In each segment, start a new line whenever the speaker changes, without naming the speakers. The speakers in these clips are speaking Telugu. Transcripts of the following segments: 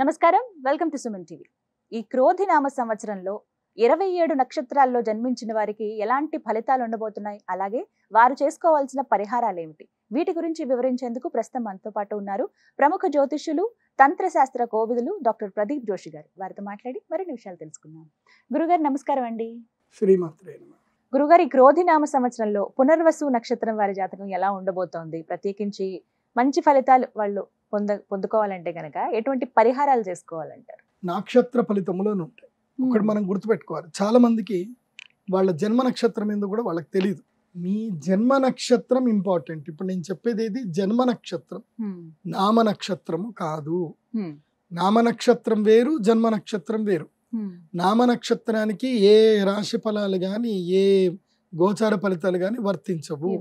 నమస్కారం, వెల్కమ్ టు సుమన్ టీవీ. ఈ క్రోధి నామ సంవత్సరంలో 27 నక్షత్రాల్లో జన్మించిన వారికి ఎలాంటి ఫలితాలు ఉండబోతున్నాయి, అలాగే వారు చేసుకోవాల్సిన పరిహారాలు ఏమిటి, వీటి గురించి వివరించేందుకు ప్రస్తుతం మనతో పాటు ఉన్నారు ప్రముఖ జ్యోతిష్యులు, తంత్రశాస్త్ర కోవిదులు డాక్టర్ ప్రదీప్ జోషి గారు. వారితో మాట్లాడి మరిన్ని విషయాలు తెలుసుకుందాం. గురుగారు నమస్కారం అండి.
శ్రీమాత్రే నమః.
గురుగారు, ఈ క్రోధి నామ సంవత్సరంలో పునర్వసు నక్షత్రం వారి జాతకం ఎలా ఉండబోతోంది? ప్రత్యేకించి మంచి ఫలితాలు వాళ్ళు పొందుకోవాలంటే గనక ఎటువంటి పరిహారాలు చేసుకోవాలంటారు?
నక్షత్ర ఫలితములను ఉంటాయి. ఒకటి మనం గుర్తుపెట్టుకోవాలి, చాలా మందికి వాళ్ళ జన్మ నక్షత్రం ఏందో కూడా వాళ్ళకి తెలియదు. మీ జన్మ నక్షత్రం ఇంపార్టెంట్. ఇప్పుడు నేను చెప్పేది ఏది, జన్మ నక్షత్రం, నామ నక్షత్రము కాదు. నామ నక్షత్రం వేరు, జన్మ నక్షత్రం వేరు. నామ నక్షత్రానికి ఏ రాశి ఫలాలు గాని, ఏ గోచార ఫలితాలు గాని వర్తించవు.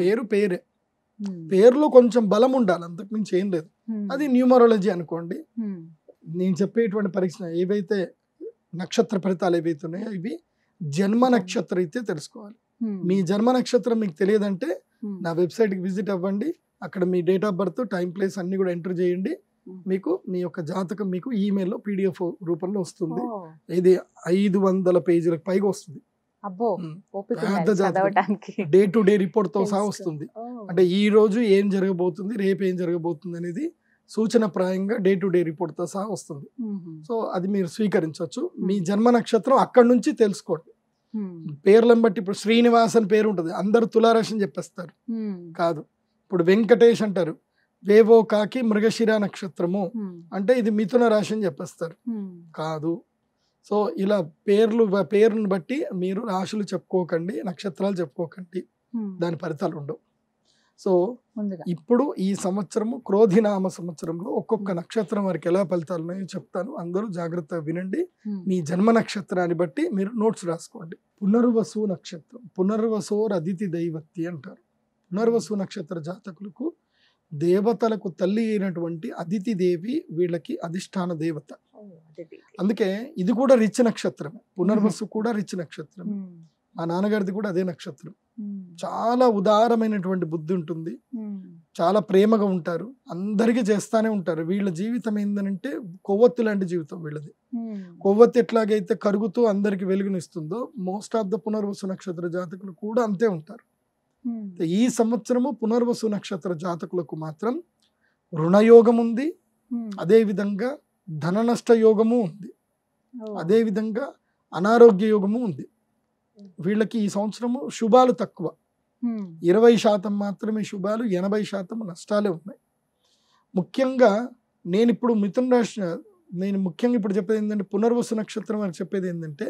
పేరు పేరే, పేరులో కొంచెం బలం ఉండాలి, అంతకుమించి ఏం లేదు. అది న్యూమరాలజీ అనుకోండి. నేను చెప్పేటువంటి పరీక్ష ఏవైతే నక్షత్ర ఫలితాలు ఏవైతే ఉన్నాయో ఇవి జన్మ నక్షత్రం అయితే తెలుసుకోవాలి. మీ జన్మ నక్షత్రం మీకు తెలియదంటే నా వెబ్సైట్కి విజిట్ అవ్వండి. అక్కడ మీ date of birth, time, place అన్ని కూడా ఎంటర్ చేయండి. మీకు మీ యొక్క జాతకం మీకు ఈమెయిల్లో PDF రూపంలో వస్తుంది. ఇది 500 పేజీలకు పైగా వస్తుంది. డే టు డే రిపోర్ట్ తో సహా వస్తుంది. అంటే ఈ రోజు ఏం జరగబోతుంది, రేపు ఏం జరగబోతుంది అనేది సూచన ప్రాయంగా డే టు డే రిపోర్ట్ తో సహా వస్తుంది. సో అది మీరు స్వీకరించవచ్చు. మీ జన్మ నక్షత్రం అక్కడి నుంచి తెలుసుకోండి. పేర్లను బట్టి ఇప్పుడు శ్రీనివాస్ అని పేరు ఉంటుంది, అందరు తులారాశి అని చెప్పేస్తారు. కాదు. ఇప్పుడు వెంకటేష్ అంటారు, వేవో కాకి మృగశిర నక్షత్రము అంటే ఇది మిథున రాశి అని చెప్పేస్తారు. కాదు. సో ఇలా పేరును బట్టి మీరు రాశులు చెప్పుకోకండి, నక్షత్రాలు చెప్పుకోకండి, దాని ఫలితాలు ఉండవు. సో ఇప్పుడు ఈ సంవత్సరము క్రోధినామ సంవత్సరంలో ఒక్కొక్క నక్షత్రం వారికి ఎలా ఫలితాలు ఉన్నాయో చెప్తాను. అందరూ జాగ్రత్తగా వినండి. మీ జన్మ నక్షత్రాన్ని బట్టి మీరు నోట్స్ రాసుకోండి. పునర్వసు నక్షత్రం, పునర్వసోర్ అదితి దైవత్తి అంటారు. పునర్వసు నక్షత్ర జాతకులకు దేవతలకు తల్లి అయినటువంటి అదితి దేవి వీళ్ళకి అధిష్టాన దేవత. అందుకే ఇది కూడా రిచ్ నక్షత్రమే. పునర్వసు కూడా రిచ్ నక్షత్రం. మా నాన్నగారిది కూడా అదే నక్షత్రం. చాలా ఉదారమైనటువంటి బుద్ధి ఉంటుంది, చాలా ప్రేమగా ఉంటారు, అందరికీ చేస్తానే ఉంటారు. వీళ్ళ జీవితం ఏంటంటే కొవ్వొత్తి లాంటి జీవితం వీళ్ళది. కొవ్వొత్తి ఎట్లాగైతే కరుగుతూ అందరికి వెలుగునిస్తుందో మోస్ట్ ఆఫ్ ద పునర్వసు నక్షత్ర జాతకులు కూడా అంతే ఉంటారు. ఈ సంవత్సరము పునర్వసు నక్షత్ర జాతకులకు మాత్రం రుణయోగం ఉంది, అదే విధంగా ధన నష్ట యోగము ఉంది, అదే విధంగా అనారోగ్య యోగము ఉంది. వీళ్ళకి ఈ సంవత్సరము శుభాలు తక్కువ, 20% మాత్రమే శుభాలు, 80% నష్టాలే ఉన్నాయి. ముఖ్యంగా నేను ఇప్పుడు మిథున రాశి, నేను ముఖ్యంగా ఇప్పుడు చెప్పేది ఏంటంటే పునర్వసు నక్షత్రం అని చెప్పేది ఏంటంటే,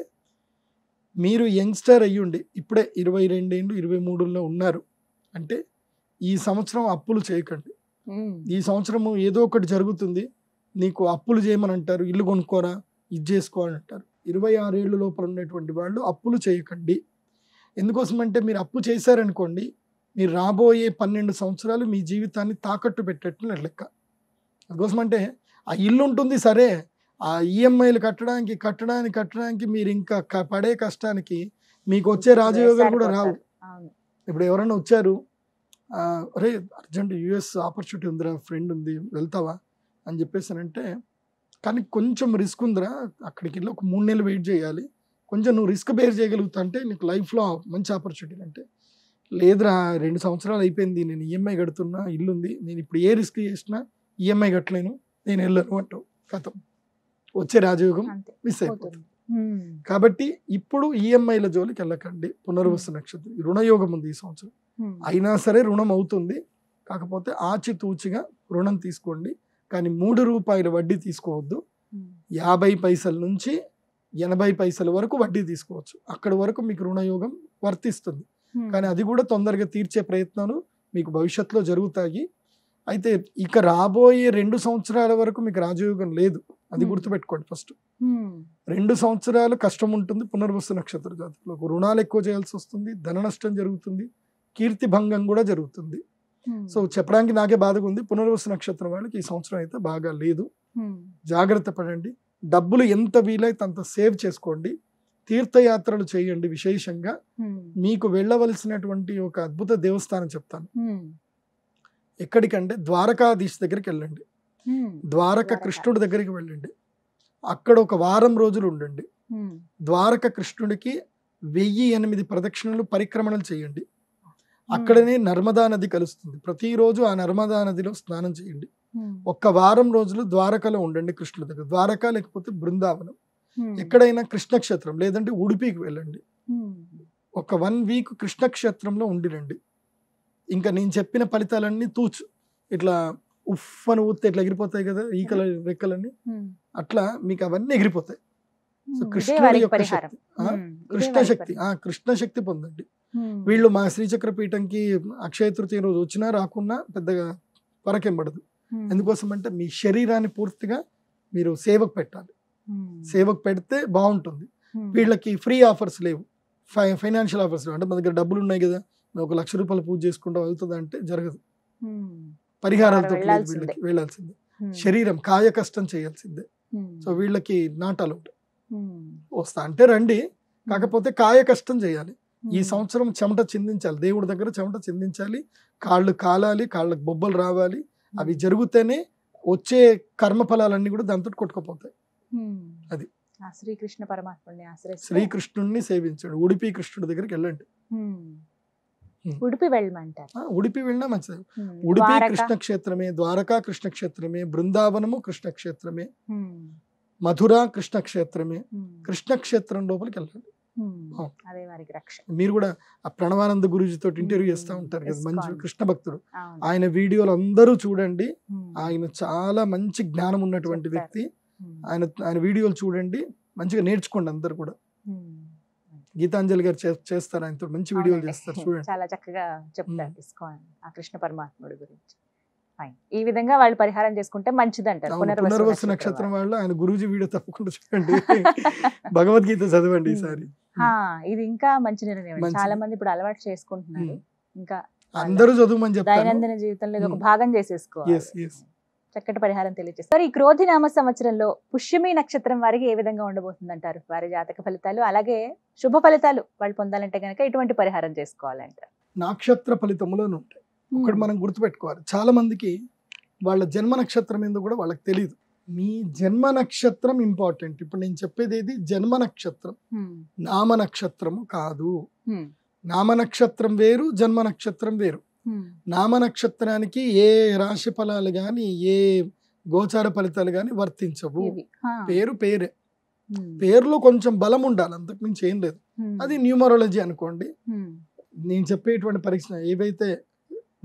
మీరు యంగ్స్టర్ అయ్యుండి ఇప్పుడే 22 ఏళ్ళు 23లో ఉన్నారు అంటే ఈ సంవత్సరం అప్పులు చేయకండి. ఈ సంవత్సరము ఏదో ఒకటి జరుగుతుంది, నీకు అప్పులు చేయమని అంటారు, ఇల్లు కొనుక్కోరా, ఇది చేసుకోవాలని అంటారు. 26 ఏళ్ళ లోపల ఉన్నటువంటి వాళ్ళు అప్పులు చేయకండి. ఎందుకోసమంటే మీరు అప్పు చేశారనుకోండి, మీరు రాబోయే 12 సంవత్సరాలు మీ జీవితాన్ని తాకట్టు పెట్టేట్టు లెక్క. అందుకోసమంటే ఆ ఇల్లు ఉంటుంది సరే, ఆ ఈఎంఐలు కట్టడానికి మీరు ఇంకా పడే కష్టానికి మీకు వచ్చే రాజయోగాలు కూడా రావు. ఇప్పుడు ఎవరైనా వచ్చారు, అరే అర్జెంట్ US ఆపర్చునిటీ ఉందిరా, ఫ్రెండ్ ఉంది, వెళ్తావా అని చెప్పేసానంటే, కానీ కొంచెం రిస్క్ ఉందిరా, అక్కడికి వెళ్ళి ఒక 3 నెలలు వెయిట్ చేయాలి, కొంచెం నువ్వు రిస్క్ బేర్ చేయగలుగుతా అంటే నీకు లైఫ్లో మంచి ఆపర్చునిటీ. అంటే లేదురా 2 సంవత్సరాలు అయిపోయింది, నేను ఈఎంఐ కడుతున్నా, ఇల్లుంది, నేను ఇప్పుడు ఏ రిస్క్ చేసినా ఈఎంఐ కట్టలేను, నేను వెళ్ళను అంటావు, కథం వచ్చే రాజయోగం మిస్ అయిపోతుంది. కాబట్టి ఇప్పుడు ఈఎంఐల జోలికి వెళ్ళకండి. పునర్వసు నక్షత్రం రుణయోగం ఉంది ఈ సంవత్సరం, అయినా సరే రుణం అవుతుంది, కాకపోతే ఆచితూచిగా రుణం తీసుకోండి. కానీ 3 రూపాయల వడ్డీ తీసుకోవద్దు. 50 పైసల నుంచి 80 పైసల వరకు వడ్డీ తీసుకోవచ్చు. అక్కడి వరకు మీకు రుణయోగం వర్తిస్తుంది. కానీ అది కూడా తొందరగా తీర్చే ప్రయత్నాలు మీకు భవిష్యత్తులో జరుగుతాయి. అయితే ఇక రాబోయే 2 సంవత్సరాల వరకు మీకు రాజయోగం లేదు, అది గుర్తుపెట్టుకోండి. ఫస్ట్ 2 సంవత్సరాలు కష్టం ఉంటుంది పునర్వసు నక్షత్ర జాతకులకు. రుణాలు ఎక్కువ చేయాల్సి వస్తుంది, ధన నష్టం జరుగుతుంది, కీర్తి భంగం కూడా జరుగుతుంది. సో చెప్పడానికి నాకే బాధగా ఉంది. పునర్వసు నక్షత్రం వాళ్ళకి ఈ సంవత్సరం అయితే బాగా లేదు. జాగ్రత్త పడండి. డబ్బులు ఎంత వీలైతే అంత సేవ్ చేసుకోండి. తీర్థయాత్రలు చేయండి. విశేషంగా మీకు వెళ్ళవలసినటువంటి ఒక అద్భుత దేవస్థానం చెప్తాను. ఎక్కడికంటే ద్వారకాధీశ్ దగ్గరికి వెళ్ళండి. ద్వారక కృష్ణుడి దగ్గరికి వెళ్ళండి, అక్కడ ఒక వారం రోజులు ఉండండి. ద్వారక కృష్ణుడికి 1008 ప్రదక్షిణలు పరిక్రమణలు చేయండి. అక్కడనే నర్మదా నది కలుస్తుంది, ప్రతిరోజు ఆ నర్మదా నదిలో స్నానం చేయండి. ఒక్క వారం రోజులు ద్వారకలో ఉండండి కృష్ణుడి దగ్గర. ద్వారక లేకపోతే బృందావనం, ఎక్కడైనా కృష్ణక్షేత్రం లేదంటే ఉడిపికి వెళ్ళండి. ఒక 1 వీక్ కృష్ణక్షేత్రంలో ఉండిరండి. ఇంకా నేను చెప్పిన ఫలితాలన్నీ తూచు ఇట్లా ఉఫ్ అని ఊస్తే ఇట్లా ఎగిరిపోతాయి కదా ఈకల రెక్కలన్నీ, అట్లా మీకు అవన్నీ ఎగిరిపోతాయి. సో కృష్ణుడి యొక్క శక్తి, కృష్ణశక్తి, కృష్ణశక్తి పొందండి. వీళ్ళు మా శ్రీచక్ర పీఠంకి అక్షయ తృతీయ రోజు వచ్చినా రాకున్నా పెద్దగా పరకెంబడదు. ఎందుకోసం అంటే మీ శరీరాన్ని పూర్తిగా మీరు సేవకు పెట్టాలి. సేవకు పెడితే బాగుంటుంది. వీళ్ళకి ఫ్రీ ఆఫర్స్ లేవు, ఫైనాన్షియల్ ఆఫర్స్ లేవు. అంటే మన దగ్గర డబ్బులు ఉన్నాయి కదా, మేము 1 లక్ష రూపాయలు పూజ చేసుకుంటాం అవుతుంది అంటే జరగదు. పరిహారాలతో వీళ్ళకి వెళ్ళాల్సిందే, శరీరం కాయ కష్టం చేయాల్సిందే. సో వీళ్ళకి నాటాలు వస్తా అంటే రండి, కాకపోతే కాయ కష్టం చేయాలి. ఈ సంవత్సరం చెమట చిందించాలి, దేవుడి దగ్గర చెమట చిందించాలి, కాళ్ళు కాలాలి, కాళ్ళకు బొబ్బలు రావాలి. అవి జరిగితేనే వచ్చే కర్మఫలాలన్నీ కూడా దాంతో కొట్టుకుపోతాయి. అది
శ్రీకృష్ణ పరమాత్ముడిని
శ్రీకృష్ణుడిని సేవించాడు. ఉడిపి కృష్ణుడి దగ్గరికి వెళ్ళండి.
ఉడిపి వెళ్ళమంటారు.
ఉడిపి వెళ్ళినా మంచిది. ఉడిపి కృష్ణక్షేత్రమే, ద్వారకా కృష్ణక్షేత్రమే, బృందావనము కృష్ణక్షేత్రమే, మధుర కృష్ణక్షేత్రమే. కృష్ణక్షేత్రం లోపలికి వెళ్ళండి. మీరు కూడా ఆ ప్రణవానంద గురూజీతో ఇంటర్వ్యూ చేస్తూ ఉంటారు కదా, మంచి కృష్ణ భక్తుడు. ఆయన వీడియోలు అందరూ చూడండి, ఆయన చాలా మంచి జ్ఞానం ఉన్నటువంటి వ్యక్తి. ఆయన వీడియోలు చూడండి, మంచిగా నేర్చుకోండి అందరు కూడా. గీతాంజలి గారు చేస్తారు, ఆయనతో మంచి వీడియోలు చేస్తారు, చూడండి.
చాలా చక్కగా చెప్తారు ఆ కృష్ణ పరమాత్ముడి గురించి. ఈ విధంగా వాళ్ళు పరిహారం చేసుకుంటే మంచిది అంటారు.
పునర్వసు నక్షత్రం వాళ్ళు ఆయన గురూజీ వీడియో తప్పకుండా చూడండి, భగవద్గీత చదవండి ఈసారి.
ఇది ఇంకా మంచి నిర్ణయం. చాలా మంది ఇప్పుడు అలవాటు చేసుకుంటున్నారు. ఇంకా
అందరూ చదువుమని చెప్తారు,
దైనందిన జీవితంలో ఒక భాగం చేసేసుకోవాలి. చక్కటి పరిహారం తెలియజేస్తారు. ఈ క్రోధినామ సంవత్సరంలో పుష్యమి నక్షత్రం వారికి ఏ విధంగా ఉండబోతుంది అంటారు? వారి జాతక ఫలితాలు అలాగే శుభ ఫలితాలు వాళ్ళు పొందాలంటే కనుక ఎటువంటి పరిహారం చేసుకోవాలంటారు?
నక్షత్ర ఫలితములను ఉంటాయి. ఒకటి మనం గుర్తుపెట్టుకోవాలి, చాలా మందికి వాళ్ళ జన్మ నక్షత్రం ఏందో కూడా వాళ్ళకి తెలియదు. మీ జన్మ నక్షత్రం ఇంపార్టెంట్. ఇప్పుడు నేను చెప్పేది ఏది, జన్మ నక్షత్రం, నామ నక్షత్రము కాదు. నామ నక్షత్రం వేరు, జన్మ నక్షత్రం వేరు. నామ నక్షత్రానికి ఏ రాశి ఫలాలు గాని ఏ గోచార ఫలితాలు గాని వర్తించవు. పేరు పేరే, పేరులో కొంచెం బలం ఉండాలి, అంతకుమించి ఏం లేదు. అది న్యూమరాలజీ అనుకోండి. నేను చెప్పేటువంటి పరీక్ష ఏవైతే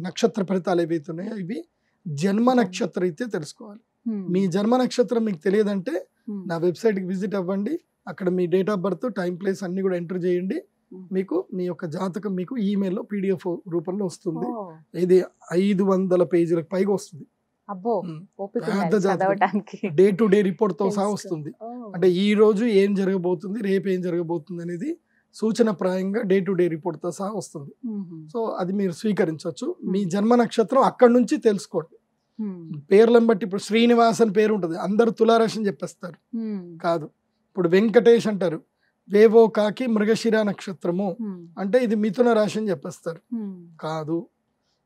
నక్షత్ర ఫలితాలు ఏవైతే ఉన్నాయో ఇవి జన్మ నక్షత్రం అయితే తెలుసుకోవాలి. మీ జన్మ నక్షత్రం మీకు తెలియదంటే నా వెబ్సైట్కి విజిట్ అవ్వండి, అక్కడ మీ date of birth, time, place అన్ని కూడా ఎంటర్ చేయండి. మీకు మీ యొక్క జాతకం మీకు ఈమెయిల్లో PDF రూపంలో వస్తుంది. ఇది 500 పేజీలకు పైగా వస్తుంది. డే టు డే రిపోర్ట్ తో సహా వస్తుంది. అంటే ఈ రోజు ఏం జరగబోతుంది, రేపు ఏం జరగబోతుంది అనేది సూచన ప్రాయంగా డే టు డే రిపోర్ట్ తో సహా వస్తుంది. సో అది మీరు స్వీకరించవచ్చు. మీ జన్మ నక్షత్రం అక్కడి నుంచి తెలుసుకోండి. పేర్లను బట్టి ఇప్పుడు శ్రీనివాస్ అని పేరు ఉంటుంది, అందరు తులారాశి అని చెప్పేస్తారు. కాదు, ఇప్పుడు వెంకటేష్ అంటారు, వేవో కాకి మృగశిర నక్షత్రము అంటే ఇది మిథున రాశి అని చెప్పేస్తారు. కాదు.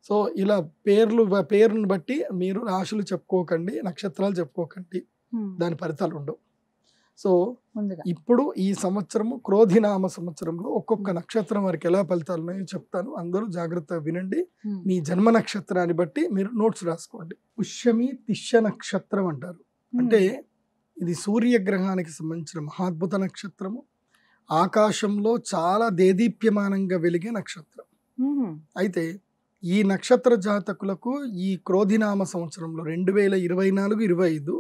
సో ఇలా పేరును బట్టి మీరు రాశులు చెప్పుకోకండి, నక్షత్రాలు చెప్పుకోకండి, దాని ఫలితాలు ఉండవు. సో ఇప్పుడు ఈ సంవత్సరము క్రోధినామ సంవత్సరంలో ఒక్కొక్క నక్షత్రం వారికి ఎలా ఫలితాలు ఉన్నాయో చెప్తాను, అందరూ జాగ్రత్తగా వినండి. మీ జన్మ నక్షత్రాన్ని బట్టి మీరు నోట్స్ రాసుకోండి. పుష్యమి తిష్య నక్షత్రం అంటారు. అంటే ఇది సూర్యగ్రహానికి సంబంధించిన మహాద్భుత నక్షత్రము. ఆకాశంలో చాలా దేదీప్యమానంగా వెలిగే నక్షత్రం. అయితే ఈ నక్షత్ర జాతకులకు ఈ క్రోధినామ సంవత్సరంలో 2024-25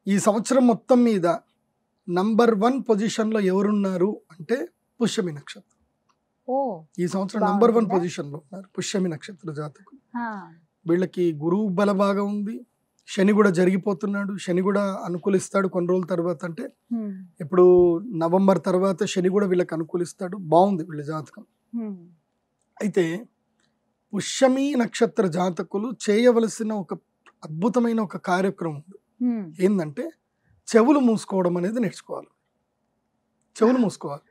ఈ సంవత్సరం మొత్తం మీద నంబర్ 1 పొజిషన్లో ఎవరున్నారు అంటే పుష్యమి నక్షత్రం. ఈ సంవత్సరం నంబర్ 1 పొజిషన్లో ఉన్నారు పుష్యమి నక్షత్ర జాతకులు. వీళ్ళకి గురువు బల బాగా ఉంది, శని కూడా జరిగిపోతున్నాడు, శని కూడా అనుకూలిస్తాడు కొన్ని రోజుల తర్వాత. అంటే ఇప్పుడు నవంబర్ తర్వాత శని కూడా వీళ్ళకి అనుకూలిస్తాడు, బాగుంది వీళ్ళ జాతకం. అయితే పుష్యమి నక్షత్ర జాతకులు చేయవలసిన ఒక అద్భుతమైన ఒక కార్యక్రమం ఉంది. ఏంటంటే చెవులు మూసుకోవడం అనేది నేర్చుకోవాలి. చెవులు మూసుకోవాలి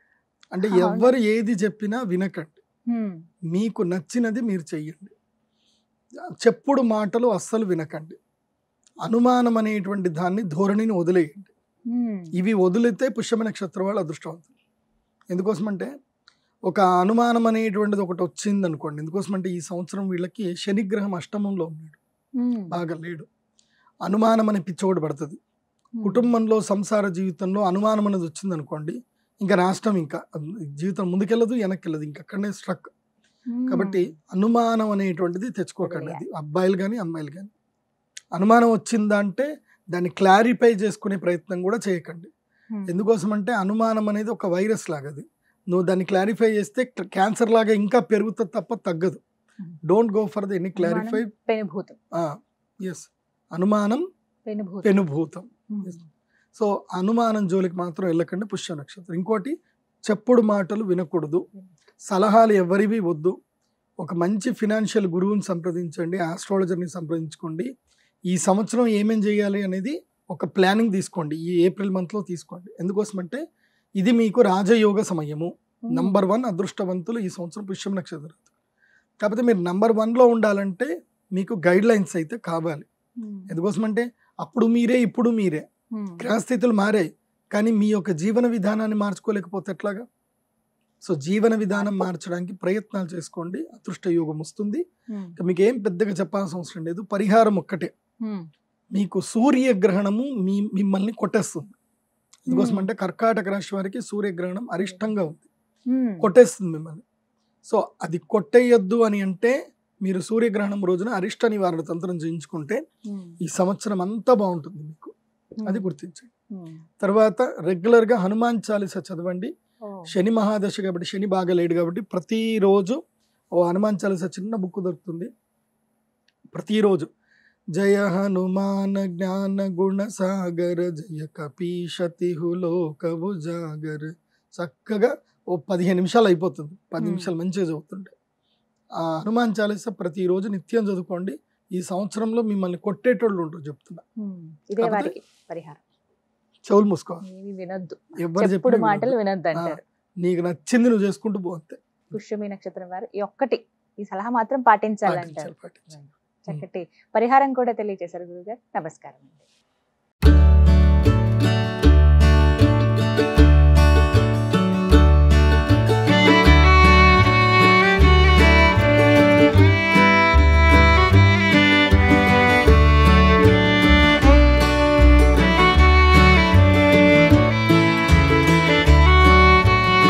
అంటే ఎవరు ఏది చెప్పినా వినకండి, మీకు నచ్చినది మీరు చెయ్యండి. చెప్పుడు మాటలు అస్సలు వినకండి. అనుమానం అనేటువంటి దాన్ని ధోరణిని వదిలేయండి. ఇవి వదిలితే పుష్యమ నక్షత్రం వాళ్ళు అదృష్టవంతులు. ఎందుకోసమంటే ఒక అనుమానం అనేటువంటిది ఒకటి వచ్చింది అనుకోండి. ఎందుకోసమంటే ఈ సంవత్సరం వీళ్ళకి శనిగ్రహం అష్టమంలో ఉన్నాడు, బాగా లేడు. అనుమానం అనే పిచ్చోడు పడుతుంది. కుటుంబంలో సంసార జీవితంలో అనుమానం అనేది వచ్చింది అనుకోండి, ఇంకా రాష్ట్రం ఇంకా జీవితం ముందుకెళ్ళదు, వెనక్కి వెళ్ళదు, ఇంకా అక్కడనే స్ట్రక్. కాబట్టి అనుమానం అనేటువంటిది తెచ్చుకోకండి. అది అబ్బాయిలు కానీ అమ్మాయిలు కానీ. అనుమానం వచ్చిందా అంటే దాన్ని క్లారిఫై చేసుకునే ప్రయత్నం కూడా చేయకండి. ఎందుకోసం అంటే అనుమానం అనేది ఒక వైరస్ లాగా. అది నువ్వు దాన్ని క్లారిఫై చేస్తే క్యాన్సర్ లాగా ఇంకా పెరుగుతుంది తప్ప తగ్గదు. Don't go for the any clarify. Yes, అనుమానం పెనుభూతం. సో అనుమానం జోలికి మాత్రం వెళ్ళకండి పుష్య నక్షత్రం. ఇంకోటి, చెప్పుడు మాటలు వినకూడదు, సలహాలు ఎవరివి వద్దు. ఒక మంచి ఫినాన్షియల్ గురువుని సంప్రదించండి, ఆస్ట్రాలజర్ని సంప్రదించుకోండి. ఈ సంవత్సరం ఏమేం చేయాలి అనేది ఒక ప్లానింగ్ తీసుకోండి, ఈ ఏప్రిల్ మంత్లో తీసుకోండి. ఎందుకోసమంటే ఇది మీకు రాజయోగ సమయము. నంబర్ 1 అదృష్టవంతులు ఈ సంవత్సరం పుష్యం నక్షత్రం. కాకపోతే మీరు నంబర్ 1లో ఉండాలంటే మీకు గైడ్ లైన్స్ అయితే కావాలి. ఎందుకోసమంటే అప్పుడు మీరే ఇప్పుడు మీరే, గ్రహస్థితులు మారాయి కానీ మీ యొక్క జీవన విధానాన్ని మార్చుకోలేకపోతే ఎట్లాగా? సో జీవన విధానం మార్చడానికి ప్రయత్నాలు చేసుకోండి, అదృష్ట యోగం వస్తుంది. మీకు ఏం పెద్దగా చెప్పాల్సిన అవసరం లేదు. పరిహారం ఒక్కటే, మీకు సూర్యగ్రహణము మిమ్మల్ని కొట్టేస్తుంది. ఎందుకోసం అంటే కర్కాటక రాశి వారికి సూర్యగ్రహణం అరిష్టంగా ఉంది, కొట్టేస్తుంది మిమ్మల్ని. సో అది కొట్టేయొద్దు అని అంటే మీరు సూర్యగ్రహణం రోజున అరిష్ట నివారణ తంత్రం చేయించుకుంటే ఈ సంవత్సరం అంతా బాగుంటుంది మీకు. అది గుర్తించండి. తర్వాత రెగ్యులర్గా హనుమాన్ చాలీసా చదవండి. శని మహాదశ కాబట్టి శని బాగా లేడు కాబట్టి ప్రతిరోజు ఓ హనుమాన్ చాలీసా చిన్న బుక్ దొరుకుతుంది. ప్రతిరోజు జయ హనుమాన్ జ్ఞాన గుణ సాగర జయ కపీశతిహు లోకవు జాగర్, చక్కగా ఓ 15 నిమిషాలు అయిపోతుంది. 10 నిమిషాలు మంచిగా చదువుతుంటే ఆ హనుమాన్ చాలీసా ప్రతిరోజు నిత్యం చదువుకోండి. ఈ సంవత్సరంలో మిమ్మల్ని కొట్టేటోళ్ళు ఉంటారు చెప్తున్నా. చెవులు మూసుకోవాలి, ఎవరు చెప్పిన మాటలు వినొద్దు అంటారు. నీకు నచ్చింది నువ్వు చేసుకుంటూ పోతే.
పుష్యమి నక్షత్రం వారు ఈ సలహా మాత్రం పాటించాలంటారు. చక్కటి పరిహారం కూడా తెలియజేశారు గురుగారు. నమస్కారం అండి.